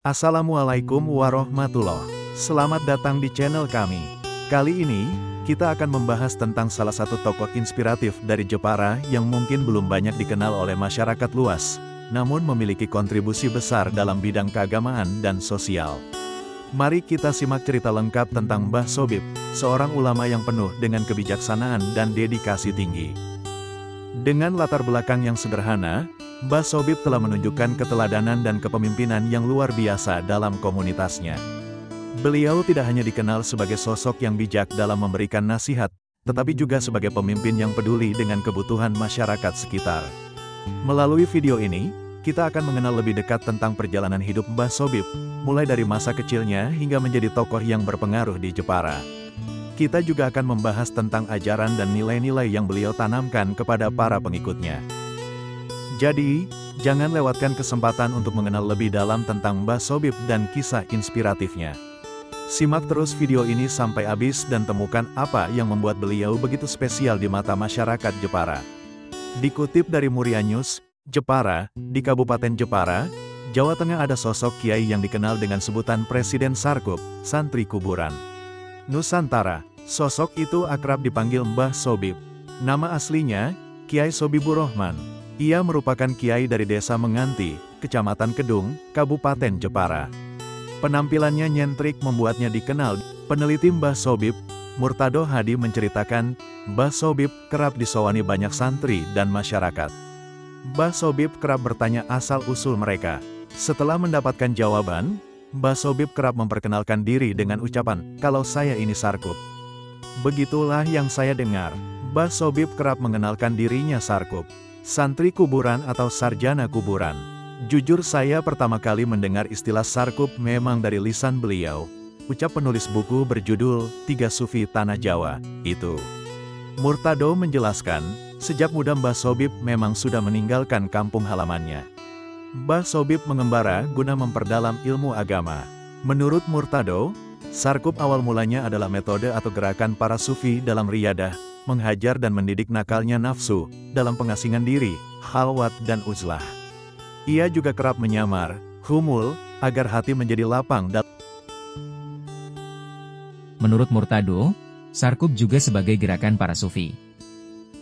Assalamualaikum warahmatullahi. Selamat datang di channel kami. Kali ini, kita akan membahas tentang salah satu tokoh inspiratif dari Jepara yang mungkin belum banyak dikenal oleh masyarakat luas, namun memiliki kontribusi besar dalam bidang keagamaan dan sosial. Mari kita simak cerita lengkap tentang Mbah Sobib, seorang ulama yang penuh dengan kebijaksanaan dan dedikasi tinggi. Dengan latar belakang yang sederhana, Mbah Sobib telah menunjukkan keteladanan dan kepemimpinan yang luar biasa dalam komunitasnya. Beliau tidak hanya dikenal sebagai sosok yang bijak dalam memberikan nasihat, tetapi juga sebagai pemimpin yang peduli dengan kebutuhan masyarakat sekitar. Melalui video ini, kita akan mengenal lebih dekat tentang perjalanan hidup Mbah Sobib, mulai dari masa kecilnya hingga menjadi tokoh yang berpengaruh di Jepara. Kita juga akan membahas tentang ajaran dan nilai-nilai yang beliau tanamkan kepada para pengikutnya. Jadi, jangan lewatkan kesempatan untuk mengenal lebih dalam tentang Mbah Sobib dan kisah inspiratifnya. Simak terus video ini sampai habis dan temukan apa yang membuat beliau begitu spesial di mata masyarakat Jepara. Dikutip dari Muria News, Jepara, di Kabupaten Jepara, Jawa Tengah ada sosok kiai yang dikenal dengan sebutan Presiden Sarkup, Santri Kuburan. Nusantara, sosok itu akrab dipanggil Mbah Sobib. Nama aslinya, Kiai Sobibur Rahman. Ia merupakan kiai dari desa Menganti, Kecamatan Kedung, Kabupaten Jepara. Penampilannya nyentrik membuatnya dikenal. Peneliti Mbah Sobib, Murtado Hadi menceritakan, Mbah Sobib kerap disowani banyak santri dan masyarakat. Mbah Sobib kerap bertanya asal-usul mereka. Setelah mendapatkan jawaban, Mbah Sobib kerap memperkenalkan diri dengan ucapan, "Kalau saya ini Sarkup." Begitulah yang saya dengar. Mbah Sobib kerap mengenalkan dirinya Sarkup, Santri Kuburan atau Sarjana Kuburan. Jujur saya pertama kali mendengar istilah Sarkup memang dari lisan beliau, ucap penulis buku berjudul Tiga Sufi Tanah Jawa, itu. Murtado menjelaskan, sejak muda Mbah Sobib memang sudah meninggalkan kampung halamannya. Mbah Sobib mengembara guna memperdalam ilmu agama. Menurut Murtado, Sarkup awal mulanya adalah metode atau gerakan para sufi dalam riyadah, menghajar dan mendidik nakalnya nafsu, dalam pengasingan diri, khalwat dan uzlah. Ia juga kerap menyamar, humul, agar hati menjadi lapang dan... Menurut Murtado, Sarkup juga sebagai gerakan para sufi.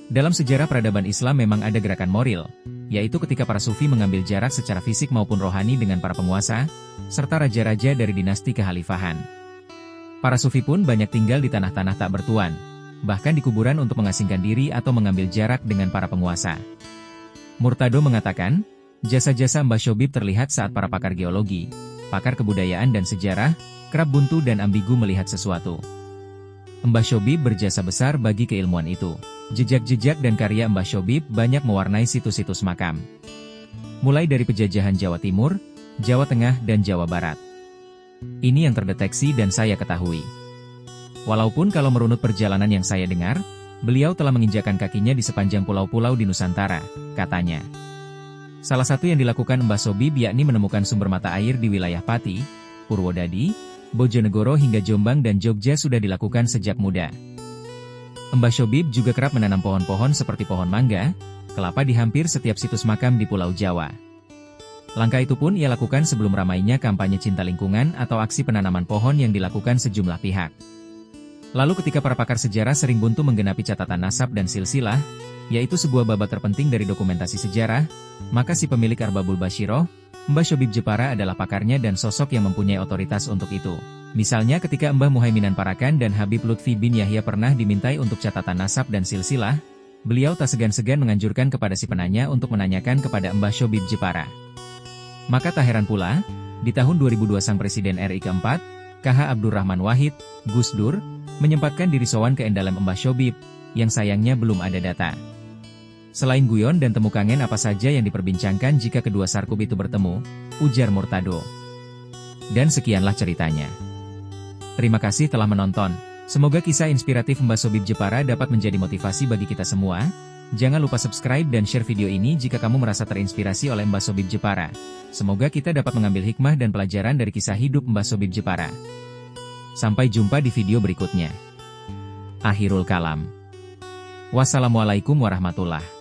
Dalam sejarah peradaban Islam memang ada gerakan moral, yaitu ketika para sufi mengambil jarak secara fisik maupun rohani dengan para penguasa, serta raja-raja dari dinasti kehalifahan. Para sufi pun banyak tinggal di tanah-tanah tak bertuan, bahkan di kuburan untuk mengasingkan diri atau mengambil jarak dengan para penguasa. Murtado mengatakan, jasa-jasa Mbah Sobib terlihat saat para pakar geologi, pakar kebudayaan dan sejarah, kerap buntu dan ambigu melihat sesuatu. Mbah Sobib berjasa besar bagi keilmuan itu. Jejak-jejak dan karya Mbah Sobib banyak mewarnai situs-situs makam. Mulai dari penjajahan Jawa Timur, Jawa Tengah dan Jawa Barat. Ini yang terdeteksi dan saya ketahui. Walaupun kalau merunut perjalanan yang saya dengar, beliau telah menginjakan kakinya di sepanjang pulau-pulau di Nusantara, katanya. Salah satu yang dilakukan Mbah Sobib yakni menemukan sumber mata air di wilayah Pati, Purwodadi, Bojonegoro hingga Jombang dan Jogja sudah dilakukan sejak muda. Mbah Sobib juga kerap menanam pohon-pohon seperti pohon mangga, kelapa di hampir setiap situs makam di Pulau Jawa. Langkah itu pun ia lakukan sebelum ramainya kampanye cinta lingkungan atau aksi penanaman pohon yang dilakukan sejumlah pihak. Lalu ketika para pakar sejarah sering buntu menggenapi catatan nasab dan silsilah, yaitu sebuah babak terpenting dari dokumentasi sejarah, maka si pemilik Arbabul Bashiroh, Mbah Sobib Jepara adalah pakarnya dan sosok yang mempunyai otoritas untuk itu. Misalnya ketika Mbah Muhaiminan Parakan dan Habib Lutfi bin Yahya pernah dimintai untuk catatan nasab dan silsilah, beliau tak segan-segan menganjurkan kepada si penanya untuk menanyakan kepada Mbah Sobib Jepara. Maka tak heran pula, di tahun 2002 sang Presiden RI keempat, KH Abdurrahman Wahid, Gus Dur, menyempatkan diri sowan ke Endalem Mbah Sobib, yang sayangnya belum ada data. Selain guyon dan temu kangen apa saja yang diperbincangkan jika kedua Sarkup itu bertemu, ujar Murtado. Dan sekianlah ceritanya. Terima kasih telah menonton. Semoga kisah inspiratif Mbah Sobib Jepara dapat menjadi motivasi bagi kita semua. Jangan lupa subscribe dan share video ini jika kamu merasa terinspirasi oleh Mbah Sobib Jepara. Semoga kita dapat mengambil hikmah dan pelajaran dari kisah hidup Mbah Sobib Jepara. Sampai jumpa di video berikutnya. Akhirul kalam. Wassalamualaikum warahmatullahi wabarakatuh.